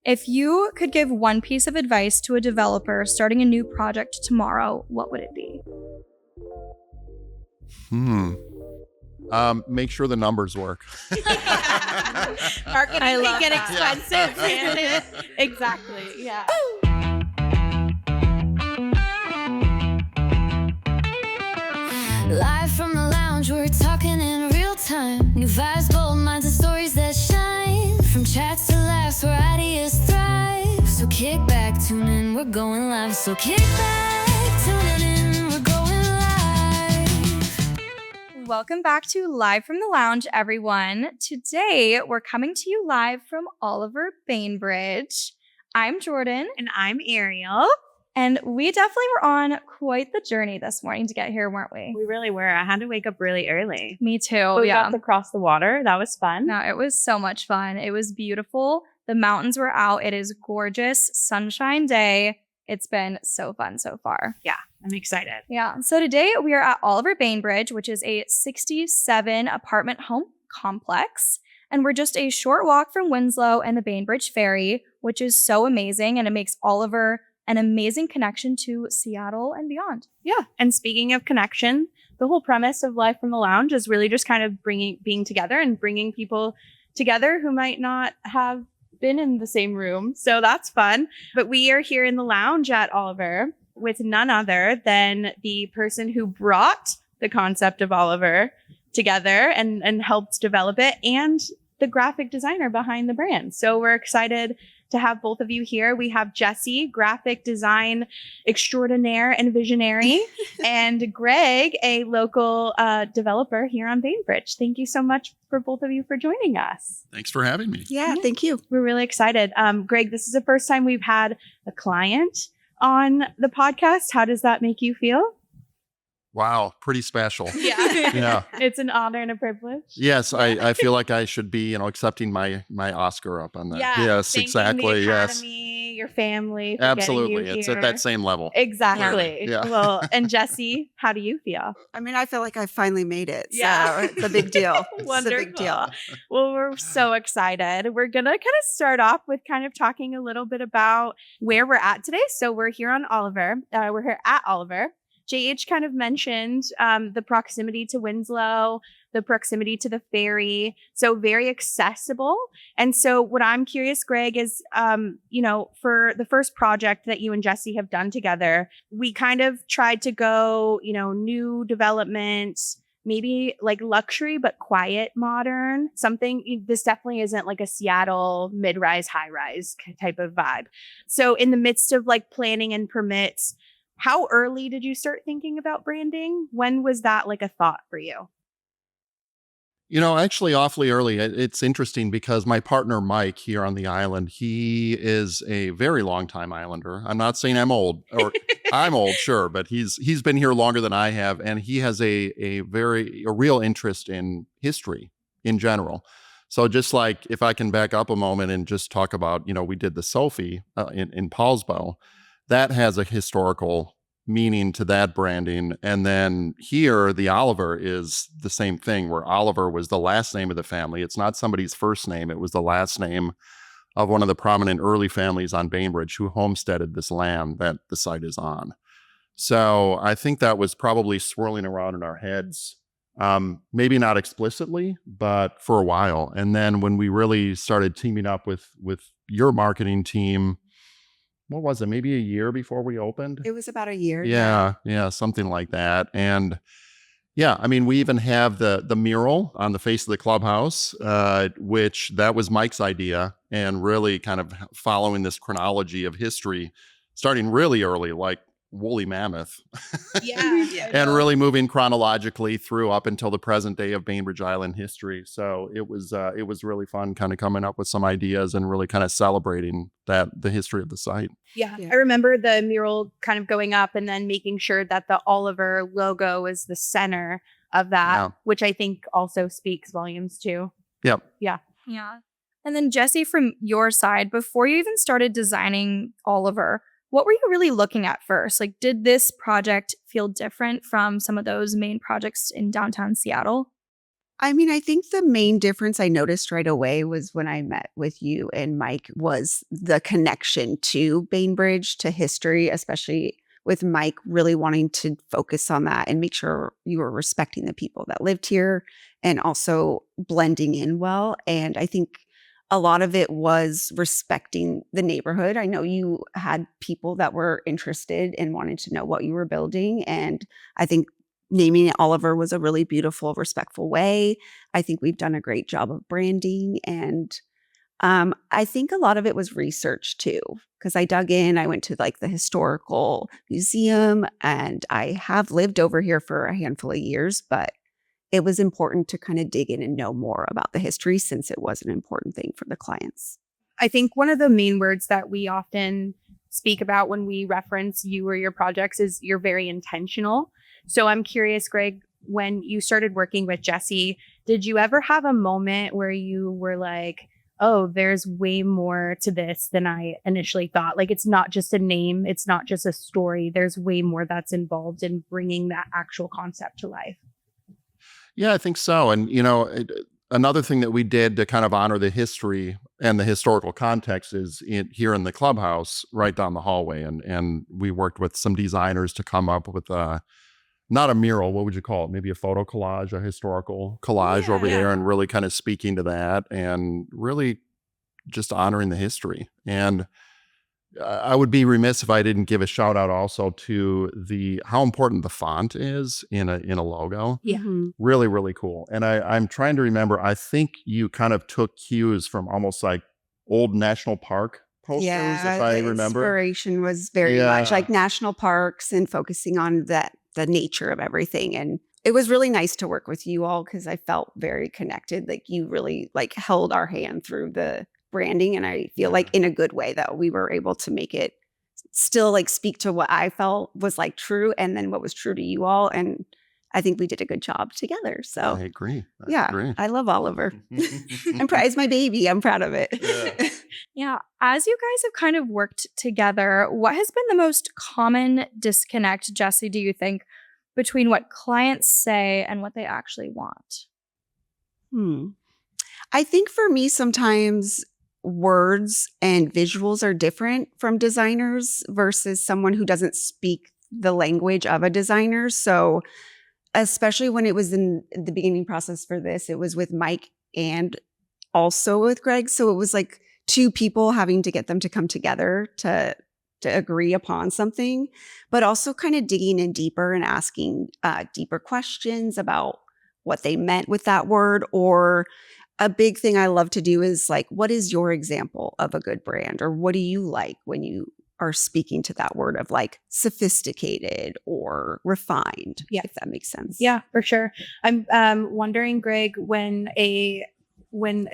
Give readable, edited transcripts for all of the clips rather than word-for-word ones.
If you could give one piece of advice to a developer starting a new project tomorrow, what would it be? Make sure the numbers work. Marketing can get expensive. Yeah. Exactly. Yeah. Live from the lounge, we're talking in real time. New vibes, bold minds, and stories that shine. From chats to laughs, where ideas thrive. So kick back, tune in, we're going live. So kick back, tune in, we're going live. Welcome back to Live from the Lounge, everyone. Today, we're coming to you live from Oliver Bainbridge. I'm Jordan. And I'm Ariel. And we definitely were on quite the journey this morning to get here, weren't we? We really were. I had to wake up really early. Me too. But we got to cross the water. That was fun. No, it was so much fun. It was beautiful. The mountains were out. It is gorgeous sunshine day. It's been so fun so far. Yeah, I'm excited. Yeah. So today we are at Oliver Bainbridge, which is a 67 apartment home complex. And we're just a short walk from Winslow and the Bainbridge Ferry, which is so amazing. And it makes Oliver an amazing connection to Seattle and beyond. Yeah. And speaking of connection, the whole premise of Live from the Lounge is really just kind of being together and bringing people together who might not have been in the same room. So that's fun. But we are here in the lounge at Oliver with none other than the person who brought the concept of Oliver together and helped develop it, and the graphic designer behind the brand. So we're excited to have both of you here. We have Jessie, graphic design extraordinaire and visionary, and Greg, a local developer here on Bainbridge. Thank you so much for both of you for joining us. Thanks for having me. Yeah, thank you. We're really excited. Greg, this is the first time we've had a client on the podcast. How does that make you feel? Wow, pretty special. Yeah. Yeah. It's an honor and a privilege. Yes, I feel like I should be, accepting my Oscar up on that. Yeah. Yes, Thanking exactly. the yes. Academy, your family. For Absolutely. getting you It's here. at that same level. Exactly. Yeah. Well, and Jessie, how do you feel? I mean, I feel like I finally made it. Yeah. So it's a big deal. It's Wonderful. a big deal. Well, we're so excited. We're going to kind of start off with kind of talking a little bit about where we're at today. So we're here on Oliver. We're here at Oliver. JH kind of mentioned the proximity to Winslow, the proximity to the ferry, so very accessible. And so what I'm curious, Greg, is, for the first project that you and Jessie have done together, we kind of tried to go, new development, maybe like luxury, but quiet, modern, something. This definitely isn't like a Seattle mid-rise, high-rise type of vibe. So in the midst of like planning and permits, how early did you start thinking about branding? When was that like a thought for you? Actually awfully early. It's interesting because my partner, Mike, here on the island, he is a very long time islander. I'm not saying I'm old, or I'm old, sure, but he's been here longer than I have. And he has a real interest in history in general. So just like, if I can back up a moment and just talk about, we did the Sophie in Paulsbo. That has a historical meaning to that branding. And then here, the Oliver is the same thing, where Oliver was the last name of the family. It's not somebody's first name. It was the last name of one of the prominent early families on Bainbridge who homesteaded this land that the site is on. So I think that was probably swirling around in our heads, maybe not explicitly, but for a while. And then when we really started teaming up with your marketing team, what was it? Maybe a year before we opened? It was about a year. Yeah, something like that. And yeah, I mean, we even have the mural on the face of the clubhouse, which that was Mike's idea, and really kind of following this chronology of history, starting really early, like woolly mammoth. Yeah. And really moving chronologically through up until the present day of Bainbridge Island history. So it was really fun kind of coming up with some ideas and really kind of celebrating the history of the site. Yeah. Yeah. I remember the mural kind of going up and then making sure that the Oliver logo was the center of that, which I think also speaks volumes too. Yep. Yeah. Yeah. And then Jessie, from your side, before you even started designing Oliver, what were you really looking at first? Like, did this project feel different from some of those main projects in downtown Seattle? I mean, I think the main difference I noticed right away was when I met with you and Mike was the connection to Bainbridge, to history, especially with Mike really wanting to focus on that and make sure you were respecting the people that lived here and also blending in well. And I think a lot of it was respecting the neighborhood. I know you had people that were interested and wanted to know what you were building. And I think naming it Oliver was a really beautiful, respectful way. I think we've done a great job of branding. And I think a lot of it was research too, because I dug in. I went to like the historical museum and I have lived over here for a handful of years, but it was important to kind of dig in and know more about the history since it was an important thing for the clients. I think one of the main words that we often speak about when we reference you or your projects is you're very intentional. So I'm curious, Greg, when you started working with Jessie, did you ever have a moment where you were like, oh, there's way more to this than I initially thought? Like, it's not just a name. It's not just a story. There's way more that's involved in bringing that actual concept to life. Yeah, I think so. And, another thing that we did to kind of honor the history and the historical context is here in the clubhouse right down the hallway. And we worked with some designers to come up with not a mural, what would you call it? Maybe a photo collage, a historical collage over there, and really kind of speaking to that and really just honoring the history. And I would be remiss if I didn't give a shout out also to how important the font is in a logo. Yeah. Mhm. Really, really cool. And I'm trying to remember, I think you kind of took cues from almost like old national park posters, if I the remember. inspiration was very much Yeah. like national parks and focusing on the nature of everything. And it was really nice to work with you all because I felt very connected. Like you really like held our hand through the branding. And I feel like in a good way that we were able to make it still like speak to what I felt was like true and then what was true to you all. And I think we did a good job together. So I agree. yeah, I love Oliver. It's my baby. I'm proud of it. Yeah. Yeah. As you guys have kind of worked together, what has been the most common disconnect, Jessie, do you think, between what clients say and what they actually want? I think for me, sometimes words and visuals are different from designers versus someone who doesn't speak the language of a designer. So especially when it was in the beginning process for this, it was with Mike and also with Greg. So it was like two people having to get them to come together to agree upon something, but also kind of digging in deeper and asking deeper questions about what they meant with that word. Or a big thing I love to do is like, what is your example of a good brand? Or what do you like when you are speaking to that word of like sophisticated or refined, if that makes sense. Yeah, for sure. I'm wondering, Greg, when a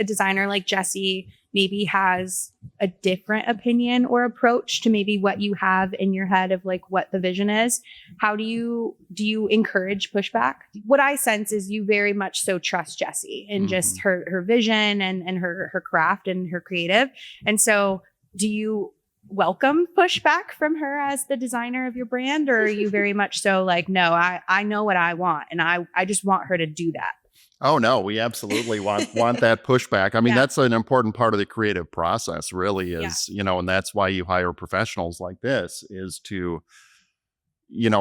designer like Jessie maybe has a different opinion or approach to maybe what you have in your head of like what the vision is, how do you encourage pushback? What I sense is you very much so trust Jessie and just her vision and her craft and her creative. And so do you welcome pushback from her as the designer of your brand, or are you very much so like, no, I know what I want and I just want her to do that? Oh no, we absolutely want that pushback. I mean, that's an important part of the creative process, really is, and that's why you hire professionals like this, is to,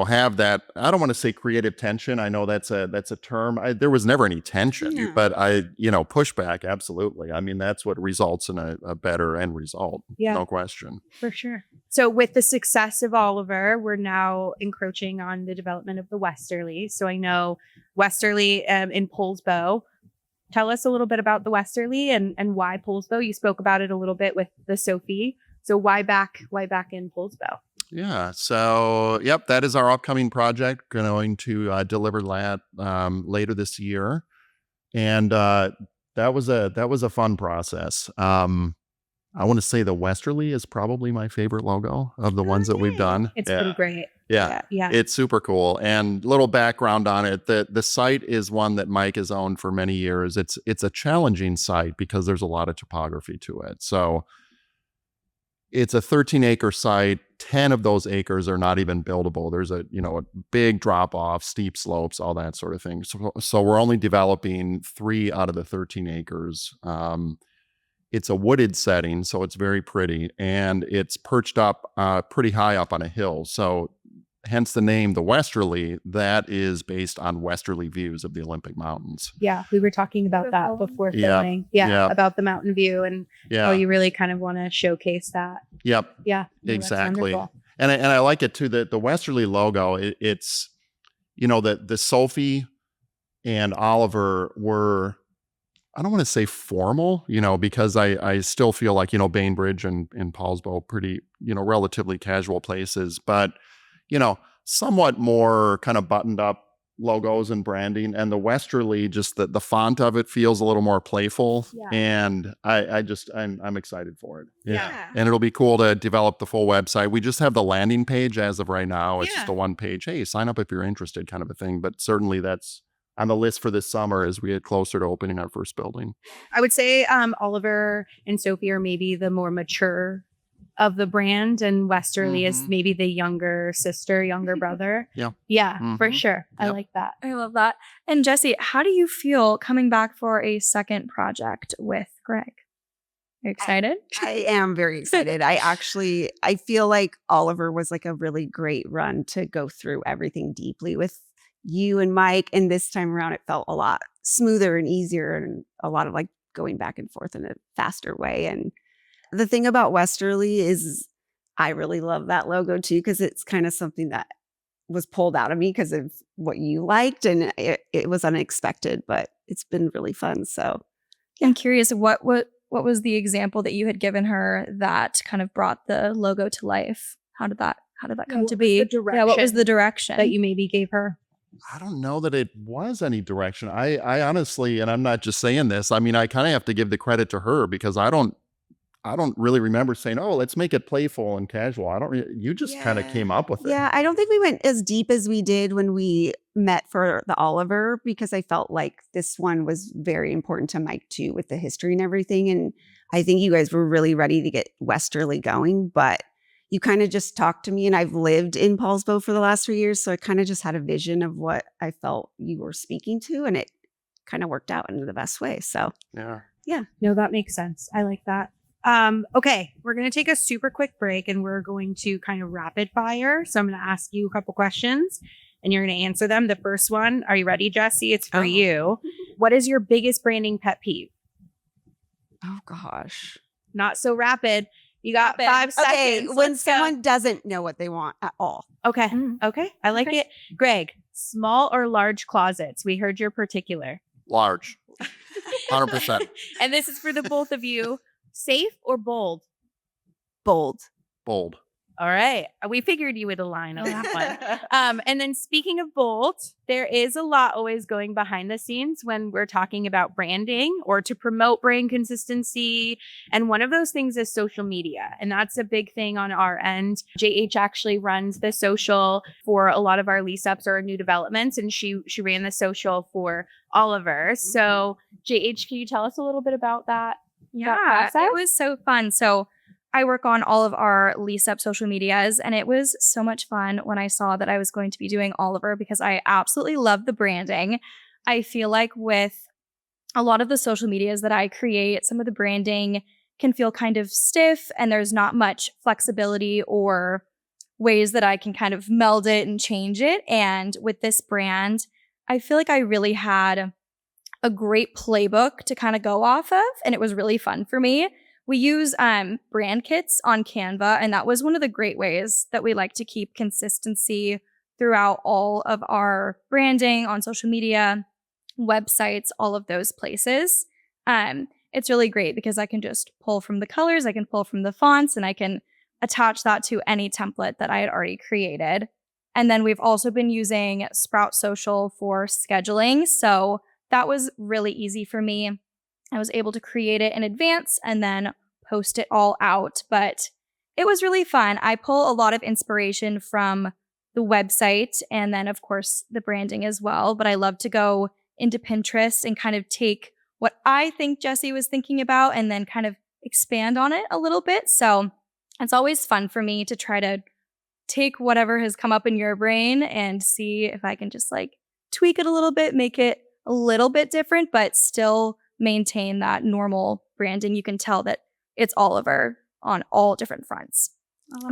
have that, I don't want to say creative tension. I know that's a term. There was never any tension, but pushback, absolutely. I mean, that's what results in a better end result. Yeah. No question. For sure. So with the success of Oliver, we're now encroaching on the development of the Westerly. So I know Westerly in Poulsbo. Tell us a little bit about the Westerly and why Poulsbo. You spoke about it a little bit with the Sophie. So why back in Poulsbo? Yeah. So, that is our upcoming project. Going to deliver that later this year, and that was a fun process. I want to say the Westerly is probably my favorite logo of the ones that we've done. It's pretty great. Yeah, it's super cool. And little background on it: the site is one that Mike has owned for many years. It's a challenging site because there's a lot of topography to it. So It's a 13-acre site. 10 of those acres are not even buildable. There's a big drop off, steep slopes, all that sort of thing. So we're only developing 3 out of the 13 acres. It's a wooded setting, so it's very pretty, and it's perched up pretty high up on a hill. So hence the name, the Westerly. That is based on westerly views of the Olympic Mountains. Yeah, we were talking about that before Yeah. filming. Yeah. About the mountain view and how you really kind of want to showcase that. Yep. Yeah, no, that's Exactly. wonderful. And I like it too. The Westerly logo. It's the Sophie and Oliver were, I don't want to say formal, because I still feel like Bainbridge and Paulsbo pretty relatively casual places, but somewhat more kind of buttoned up logos and branding. And the Westerly, just the font of it feels a little more playful. Yeah. And I'm excited for it. Yeah. And it'll be cool to develop the full website. We just have the landing page as of right now. It's Yeah. just a one page, hey, sign up if you're interested kind of a thing. But certainly that's on the list for this summer as we get closer to opening our first building. I would say Oliver and Sophie are maybe the more mature of the brand, and Westerly is maybe the younger sister, younger brother. Yeah. Yeah, for Mhm. sure. I Yep. like that. I love that. And Jessie, how do you feel coming back for a second project with Greg? Are you excited? I am very excited. I feel like Oliver was like a really great run to go through everything deeply with you and Mike. And this time around, it felt a lot smoother and easier and a lot of like going back and forth in a faster way. And the thing about Westerly is I really love that logo too, because it's kind of something that was pulled out of me because of what you liked. And it was unexpected, but it's been really fun. So I'm curious, what was the example that you had given her that kind of brought the logo to life? How did that come What to was be? the Yeah, what was direction the direction that you maybe gave her? I don't know that it was any direction. I honestly, and I'm not just saying this, I mean, I kind of have to give the credit to her because I don't really remember saying, oh, let's make it playful and casual. You just kind of came up with it. Yeah, I don't think we went as deep as we did when we met for the Oliver, because I felt like this one was very important to Mike too, with the history and everything. And I think you guys were really ready to get Westerly going, but you kind of just talked to me, and I've lived in Paulsbo for the last 3 years. So I kind of just had a vision of what I felt you were speaking to, and it kind of worked out in the best way. So Yeah. No, that makes sense. I like that. Okay, we're going to take a super quick break and we're going to kind of rapid fire. So I'm going to ask you a couple questions and you're going to answer them. The first one, are you ready, Jessie? It's for you. What is your biggest branding pet peeve? oh gosh. Not so rapid. You got Rapid. 5 seconds. Okay, when Let's go. someone doesn't know what they want at all. Okay. Mm. Okay. I like Okay. it. Greg, small or large closets? We heard your particular. Large. 100%. And this is for the both of you. Safe or bold? Bold. Bold. All right. We figured you would align on that one. And then speaking of bold, there is a lot always going behind the scenes when we're talking about branding or to promote brand consistency. And one of those things is social media. And that's a big thing on our end. JH actually runs the social for a lot of our lease ups or new developments. And she ran the social for Oliver. So JH, can you tell us a little bit about that? Yeah, process? it was so fun. So I work on all of our lease up social medias, and it was so much fun when I saw that I was going to be doing Oliver because I absolutely love the branding. I feel like with a lot of the social medias that I create, some of the branding can feel kind of stiff and there's not much flexibility or ways that I can kind of meld it and change it. And with this brand, I feel like I really had a great playbook to kind of go off of, and it was really fun for me. We use brand kits on Canva, and that was one of the great ways that we like to keep consistency throughout all of our branding on social media, websites, all of those places. It's really great because I can just pull from the colors, I can pull from the fonts, and I can attach that to any template that I had already created. And then we've also been using Sprout Social for scheduling. So that was really easy for me. I was able to create it in advance and then post it all out, but it was really fun. I pull a lot of inspiration from the website and then, of course, the branding as well. But I love to go into Pinterest and kind of take what I think Jessie was thinking about and then kind of expand on it a little bit. So It's always fun for me to try to take whatever has come up in your brain and see if I can just like tweak it a little bit, make it a little bit different, but still maintain that normal branding. You can tell that it's Oliver on all different fronts.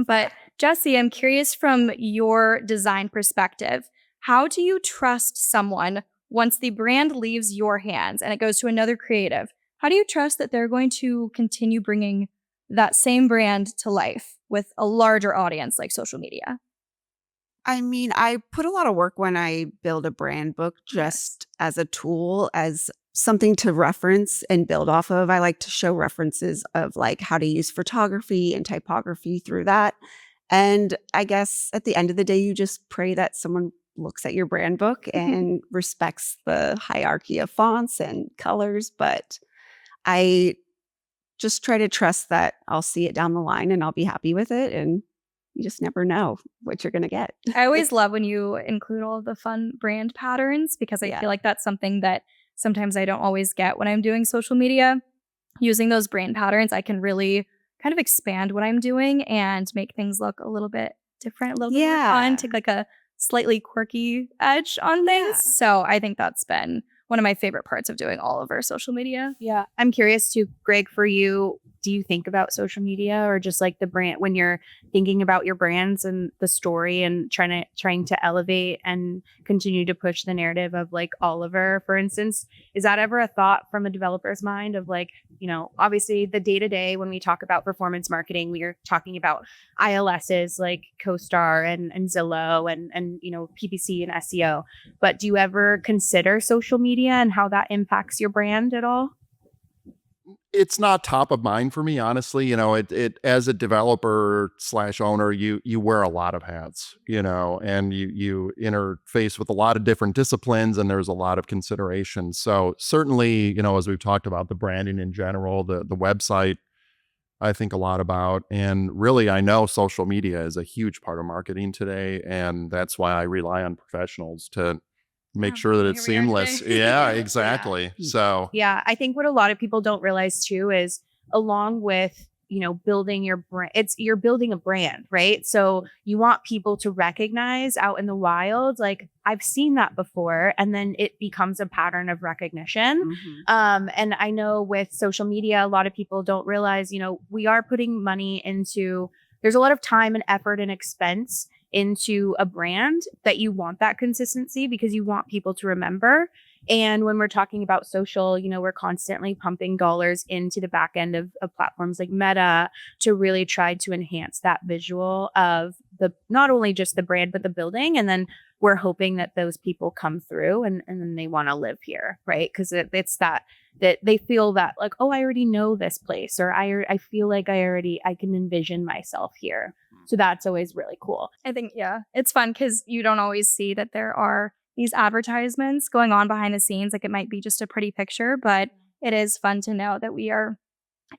But Jessie, I'm curious from your design perspective, how do you trust someone once the brand leaves your hands and it goes to another creative? How do you trust that they're going to continue bringing that same brand to life with a larger audience like social media? I mean, I put a lot of work when I build a brand book just as a tool, as something to reference and build off of. I like to show references of like how to use photography and typography through that. And I guess at the end of the day, you just pray that someone looks at your brand book and respects the hierarchy of fonts and colors. But I just try to trust that I'll see it down the line and I'll be happy with it. And you just never know what you're going to get. I always love when you include all of the fun brand patterns because I feel like that's something that sometimes I don't always get when I'm doing social media. Using those brand patterns, I can really kind of expand what I'm doing and make things look a little bit different, a little bit more fun, take like a slightly quirky edge on things. So I think that's been one of my favorite parts of doing all of our social media. Yeah. I'm curious too, Greg, for you, do you think about social media or just like the brand when you're thinking about your brands and the story and trying to elevate and continue to push the narrative of like Oliver, for instance? Is that ever a thought from a developer's mind of like, you know, obviously the day-to-day when we talk about performance marketing, we are talking about ILSs like CoStar and Zillow and you know, PPC and SEO. But do you ever consider social media and how that impacts your brand at all? It's not top of mind for me, honestly. You know, it as a developer / owner, you wear a lot of hats, you know, and you interface with a lot of different disciplines, and there's a lot of consideration. So certainly, you know, as we've talked about the branding in general, the website, I think a lot about, and really, I know social media is a huge part of marketing today, and that's why I rely on professionals to make sure that it's here we are seamless. today. Yeah, exactly. So Yeah, I think what a lot of people don't realize too is along with, you know, building your brand, you're building a brand, right? So you want people to recognize out in the wild, like I've seen that before, and then it becomes a pattern of recognition. And I know with social media, a lot of people don't realize, you know, we are putting money into, there's a lot of time and effort and expense into a brand that you want that consistency because you want people to remember. And when we're talking about social, you know, we're constantly pumping dollars into the back end of platforms like Meta to really try to enhance that visual of the, not only just the brand, but the building. And then we're hoping that those people come through and then they want to live here, right? Because it's that they feel that like, oh, I already know this place, or I feel like I can envision myself here. So that's always really cool. I think, it's fun because you don't always see that there are these advertisements going on behind the scenes. Like it might be just a pretty picture, but it is fun to know that we are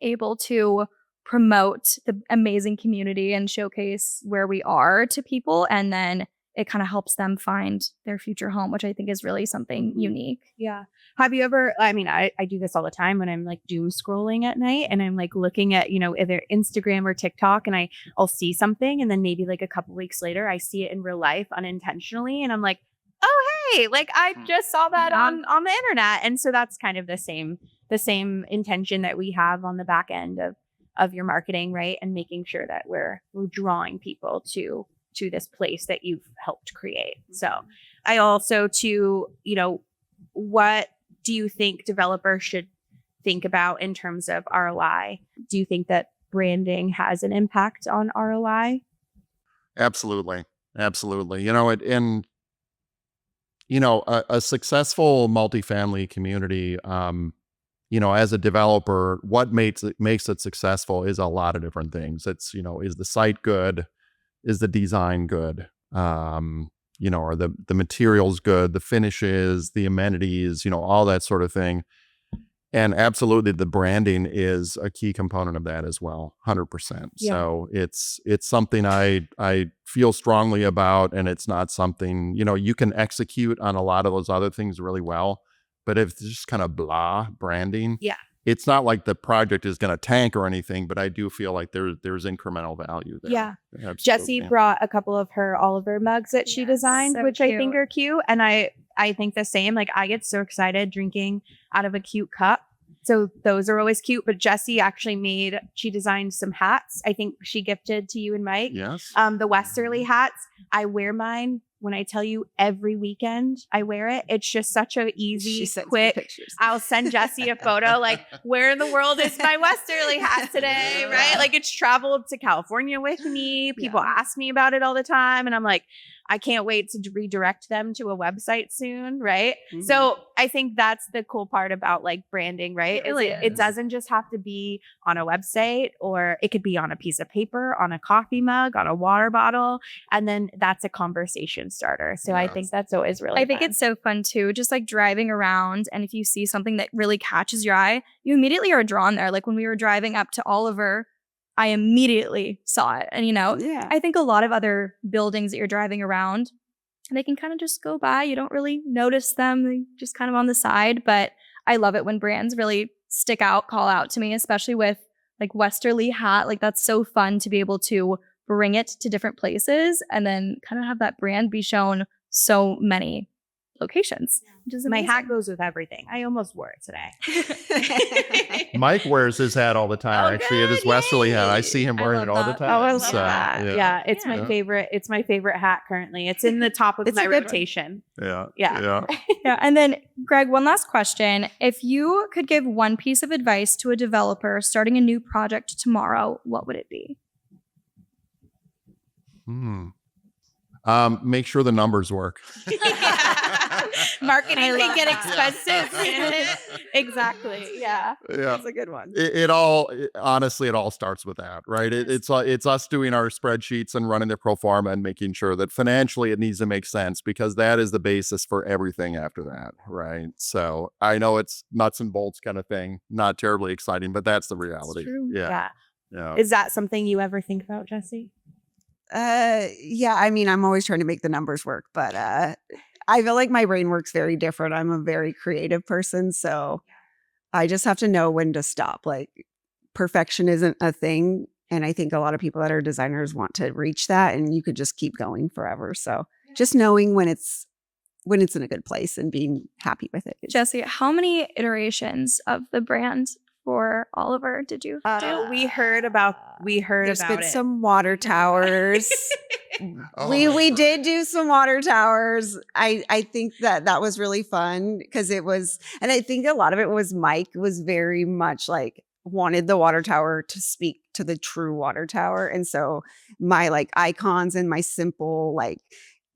able to promote the amazing community and showcase where we are to people. And then it kind of helps them find their future home, which I think is really something unique. Yeah. Have you ever, I mean, I do this all the time when I'm like doom scrolling at night and I'm like looking at, you know, either Instagram or TikTok and I'll see something and then maybe like a couple weeks later, I see it in real life unintentionally. And I'm like, oh, hey, like I just saw that on the internet. And so that's kind of the same intention that we have on the back end of your marketing, right? And making sure that we're drawing people to this place that you've helped create. So I also you know, what do you think developers should think about in terms of ROI? Do you think that branding has an impact on ROI? absolutely. You know, and you know, a successful multifamily community, you know, as a developer, what makes it successful is a lot of different things. It's, you know, is the site good? Is the design good? You know, are the materials good, the finishes, the amenities, you know, all that sort of thing. And absolutely the branding is a key component of that as well, 100%. Yeah. So it's something I feel strongly about, and it's not something, you know, you can execute on a lot of those other things really well, but if it's just kind of blah branding, it's not like the project is going to tank or anything, but I do feel like there's incremental value there. Yeah. Absolutely. Jessie brought a couple of her Oliver mugs that she designed, so which I think cute. are cute. And I think the same. Like, I get so excited drinking out of a cute cup. So those are always cute. But Jessie actually she designed some hats. I think she gifted to you and Mike. Yes. The Westerly hats. I wear mine when I tell you every weekend I wear it. It's just such a She easy, sends me quick. pictures. I'll send Jessie a photo like, where in the world is my Westerly hat today? Right? Like, it's traveled to California with me. People ask me about it all the time. And I'm like, I can't wait to redirect them to a website soon. Right. Mhm. So I think that's the cool part about like branding, right? It really It is. doesn't just have to be on a website, or it could be on a piece of paper, on a coffee mug, on a water bottle. And then that's a conversation starter. So I Yeah. think that's always really I think fun. it's so fun too, just like driving around. And if you see something that really catches your eye, you immediately are drawn there. Like when we were driving up to Oliver, I immediately saw it. And, Yeah. I think a lot of other buildings that you're driving around, they can kind of just go by. You don't really notice them, they're just kind of on the side. But I love it when brands really stick out, call out to me, especially with like Westerly hat. Like, that's so fun to be able to bring it to different places and then kind of have that brand be shown so many locations, which is My amazing. hat goes with everything. I almost wore it today. Mike wears his hat all the time. Oh, Actually, good. his Westerly hat. I see him I wearing it love all the that. time. Oh, I love So, that. Yeah, it's my Yeah. favorite. It's my favorite hat currently. It's in the top of It's my a good one. rotation. Yeah. Yeah. Yeah. And then, Greg, one last question. If you could give one piece of advice to a developer starting a new project tomorrow, what would it be? Make sure the numbers work. Marketing I can love get that. expensive. Exactly. Yeah. Yeah. That's a good one. Honestly, it all starts with that, right? It's us doing our spreadsheets and running the pro forma and making sure that financially it needs to make sense, because that is the basis for everything after that, right? So I know it's nuts and bolts kind of thing, not terribly exciting, but that's the reality. true. Yeah. Is that something you ever think about, Jessie? Yeah, I mean, I'm always trying to make the numbers work, but I feel like my brain works very different. I'm a very creative person, so I just have to know when to stop. Like, perfection isn't a thing, and I think a lot of people that are designers want to reach that, and you could just keep going forever. So just knowing when it's in a good place and being happy with it. Jessie, how many iterations of the brand for Oliver did you do? We heard about There's been it. some water towers. Oh, we did do some water towers. I think that was really fun because it was, and I think a lot of it was Mike was very much like wanted the water tower to speak to the true water tower. And so my like icons and my simple like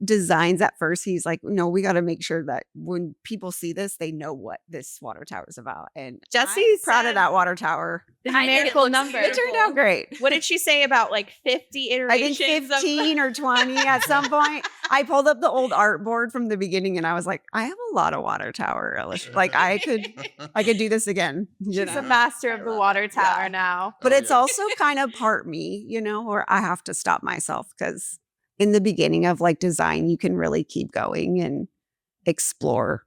designs at first, he's like, no, we got to make sure that when people see this, they know what this water tower is about. And Jessie I'm proud said of that water tower. the I think it numerical looks number. It turned out great. What did she say about like 50 I think iterations? 15 or 20 at some point. I pulled up the old art board from the beginning and I was like, I have a lot of water tower. Like I could do this again. You She's a know? master of the water tower now. But Oh, it's yeah. also kind of part me, or I have to stop myself because in the beginning of like design, you can really keep going and explore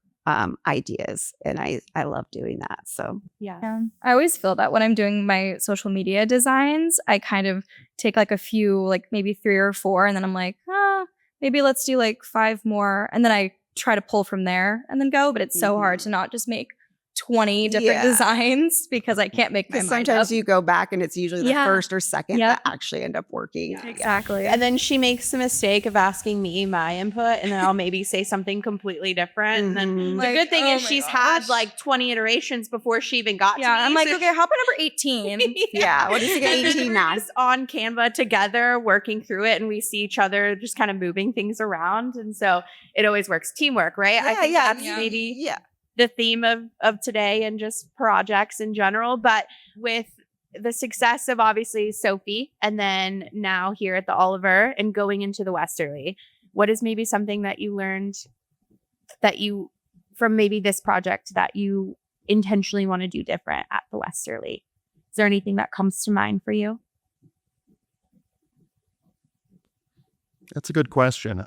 ideas. And I love doing that. So Yeah. Yeah. I always feel that when I'm doing my social media designs, I kind of take like a few, like maybe 3 or 4, and then I'm like, maybe let's do like 5 more. And then I try to pull from there and then go. But it's so hard to not just make 20 different Yeah. designs because I can't make my because mind sometimes up. you go back and it's usually the Yeah. first or second Yep. that actually end up working. Yeah. Exactly. And then she makes the mistake of asking me my input, and then I'll maybe say something completely different. And then Mhm. the good thing is oh my she's had gosh. like 20 iterations before she even got Yeah, to me. I'm like, so okay, how about number 18? Yeah, what does it get And then 18 we're now? just on Canva together, working through it, and we see each other just kind of moving things around. And so it always works. Teamwork, right? I think that's maybe yeah. the theme of today and just projects in general. But with the success of obviously Sophie and then now here at the Oliver and going into the Westerly, what is maybe something that you learned that you from maybe this project that you intentionally want to do different at the Westerly? Is there anything that comes to mind for you? That's a good question.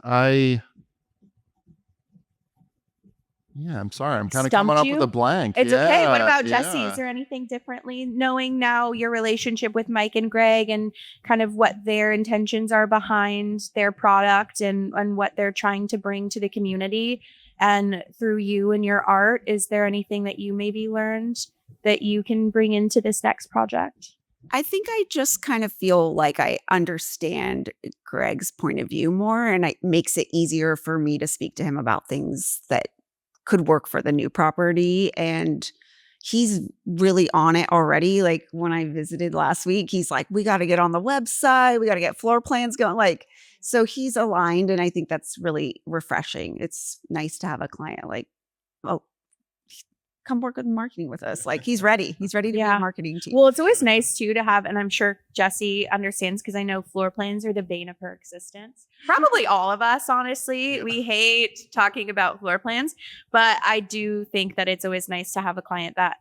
Yeah, I'm sorry. I'm kind of Stumped coming up you? with a blank. It's okay. What about Yeah. Jessie? Is there anything differently, knowing now your relationship with Mike and Greg and kind of what their intentions are behind their product and what they're trying to bring to the community? And through you and your art, is there anything that you maybe learned that you can bring into this next project? I think I just kind of feel like I understand Greg's point of view more, and it makes it easier for me to speak to him about things that could work for the new property. And he's really on it already. Like when I visited last week, he's like, we got to get on the website. We got to get floor plans going. Like, so he's aligned. And I think that's really refreshing. It's nice to have a client like, oh, come work with marketing with us. Like he's ready. He's ready to be Yeah. a marketing team. Well, it's always nice too to have, and I'm sure Jessie understands because I know floor plans are the bane of her existence. Probably all of us, honestly. We hate talking about floor plans, but I do think that it's always nice to have a client that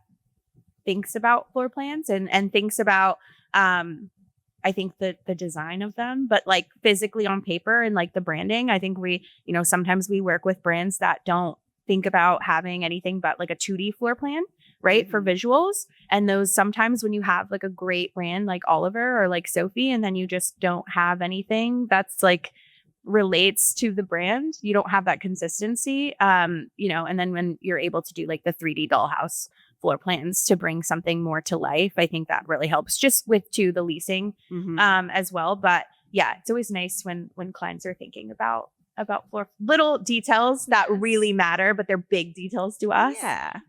thinks about floor plans and thinks about I think the design of them, but like physically on paper and like the branding. I think we, sometimes we work with brands that don't think about having anything but like a 2D floor plan, right? For visuals. And those sometimes when you have like a great brand like Oliver or like Sophie, and then you just don't have anything that's like relates to the brand, you don't have that consistency. And then when you're able to do like the 3D dollhouse floor plans to bring something more to life, I think that really helps just with the leasing as well. But yeah, it's always nice when clients are thinking about floor little details that really matter, but they're big details to us.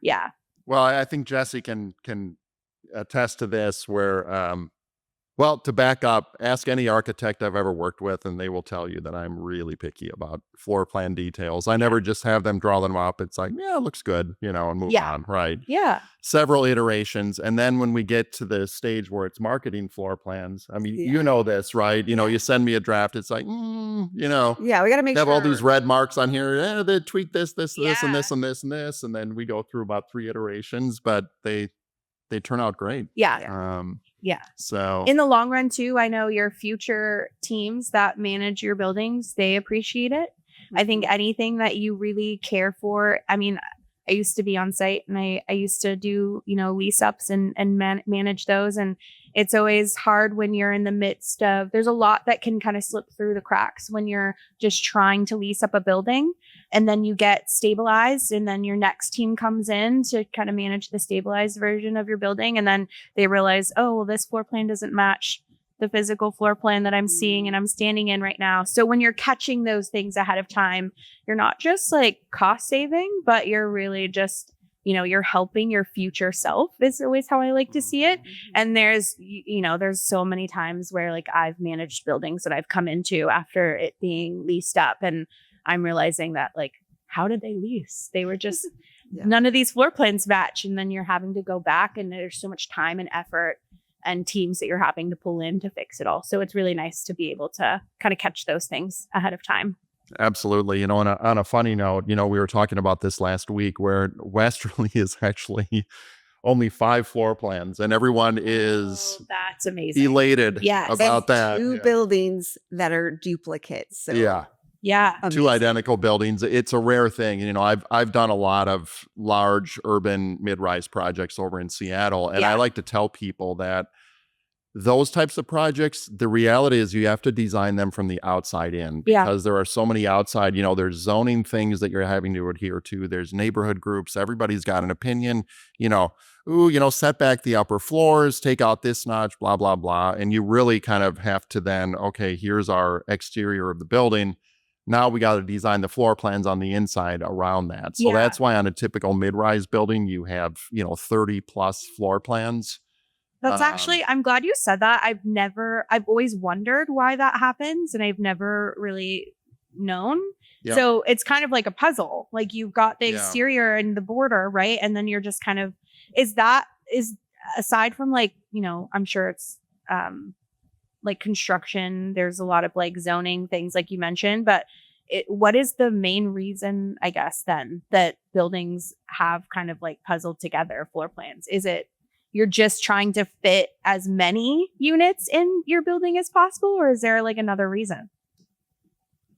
Yeah. Well, I think Jessie can attest to this where, well, to back up, ask any architect I've ever worked with, and they will tell you that I'm really picky about floor plan details. I never just have them draw them up. It's like, yeah, it looks good, and move on, right? Yeah. Several iterations. And then when we get to the stage where it's marketing floor plans, I mean, you know this, right? You send me a draft. It's like, yeah, we got to make have sure all these red marks on here. They tweak this, and this, and this, and this. And then we go through about 3 iterations, but they turn out great. Yeah. Yeah. So in the long run too, I know your future teams that manage your buildings, they appreciate it. I think anything that you really care for. I mean, I used to be on site and I used to do, lease ups and manage those. And it's always hard when you're in the midst of, there's a lot that can kind of slip through the cracks when you're just trying to lease up a building and then you get stabilized and then your next team comes in to kind of manage the stabilized version of your building. And then they realize, oh, well, this floor plan doesn't match the physical floor plan that I'm seeing and I'm standing in right now. So when you're catching those things ahead of time, you're not just like cost saving, but you're really just, you're helping your future self is always how I like to see it. And there's so many times where like I've managed buildings that I've come into after it being leased up and I'm realizing that like, how did they lease? They were just, none of these floor plans match. And then you're having to go back and there's so much time and effort and teams that you're having to pull in to fix it all. So it's really nice to be able to kind of catch those things ahead of time. Absolutely. On a funny note, we were talking about this last week where Westerly is actually only 5 floor plans and everyone is that's amazing. Elated about that. 2 buildings that are duplicates. So yeah. Amazing. 2 identical buildings. It's a rare thing. I've done a lot of large urban mid-rise projects over in Seattle. And I like to tell people that those types of projects, the reality is you have to design them from the outside in because there are so many outside, there's zoning things that you're having to adhere to. There's neighborhood groups. Everybody's got an opinion, set back the upper floors, take out this notch, blah, blah, blah. And you really kind of have to then, okay, here's our exterior of the building. Now we got to design the floor plans on the inside around that. So that's why on a typical mid-rise building, you have, 30 plus floor plans. That's actually, I'm glad you said that. I've always wondered why that happens and I've never really known. Yep. So it's kind of like a puzzle. Like you've got the exterior and the border, right? And then you're just kind of, is aside from like, I'm sure it's, like construction, there's a lot of like zoning things like you mentioned, but what is the main reason, I guess, then that buildings have kind of like puzzled together floor plans? Is it you're just trying to fit as many units in your building as possible, or is there like another reason?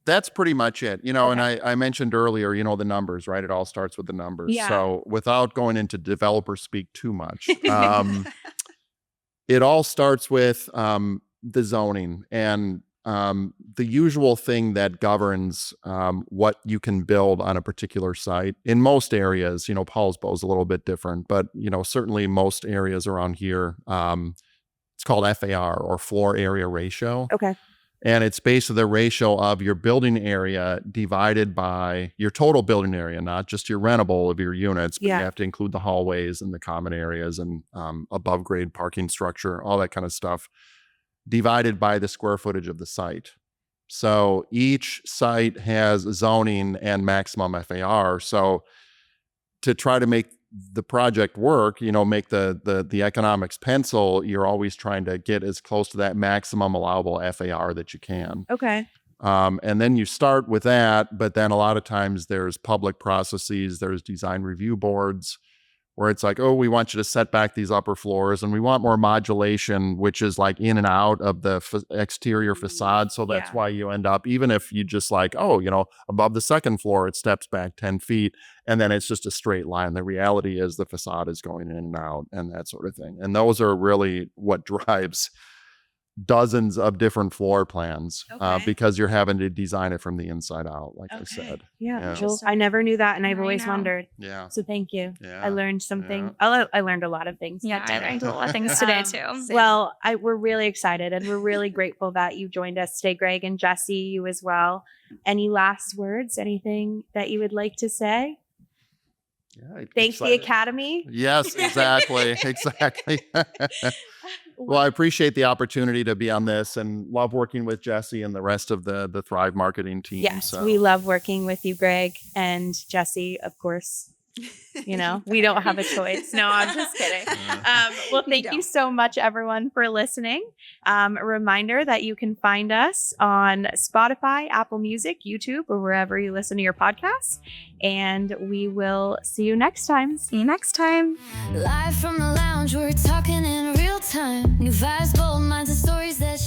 That's pretty much it, and Okay. I mentioned earlier, the numbers, right? It all starts with the numbers. Yeah. So without going into developer speak too much, it all starts with the zoning and the usual thing that governs what you can build on a particular site. In most areas, Paulsbo is a little bit different, but certainly most areas around here, it's called FAR, or floor area ratio. Okay. And it's basically the ratio of your building area divided by your total building area, not just your rentable of your units, but Yeah. you have to include the hallways and the common areas and above grade parking structure, all that kind of stuff, divided by the square footage of the site. So each site has zoning and maximum FAR. So to try to make the project work, make the economics pencil, you're always trying to get as close to that maximum allowable FAR that you can. Okay. And then you start with that, but then a lot of times there's public processes, there's design review boards where it's like, oh, we want you to set back these upper floors and we want more modulation, which is like in and out of the exterior facade. So that's Yeah. why you end up, even if you just like, oh, above the second floor, it steps back 10 feet and then it's just a straight line. The reality is the facade is going in and out and that sort of thing. And those are really what drives dozens of different floor plans Okay. because you're having to design it from the inside out, like I Okay. said. Yeah. Yeah. Well, I never knew that, and I've I always know. wondered. Yeah. So thank you. Yeah. I learned something. Yeah. I learned a lot of things. Yeah, I today. learned a lot of things today too. Well, we're really excited, and we're really grateful that you joined us today, Greg and Jessie, you as well. Any last words? Anything that you would like to say? Yeah, Thanks the Academy. Yes, exactly. Exactly. Well, I appreciate the opportunity to be on this and love working with Jessie and the rest of the Thrive marketing team. Yes, So. we love working with you, Greg, and Jessie, of course. We don't have a choice. No, I'm just kidding. Well, thank you so much, everyone, for listening. A reminder that you can find us on Spotify, Apple Music, YouTube, or wherever you listen to your podcasts. And we will see you next time. See you next time. Live from the lounge, we're talking in real time. New vibes, bold minds, and stories that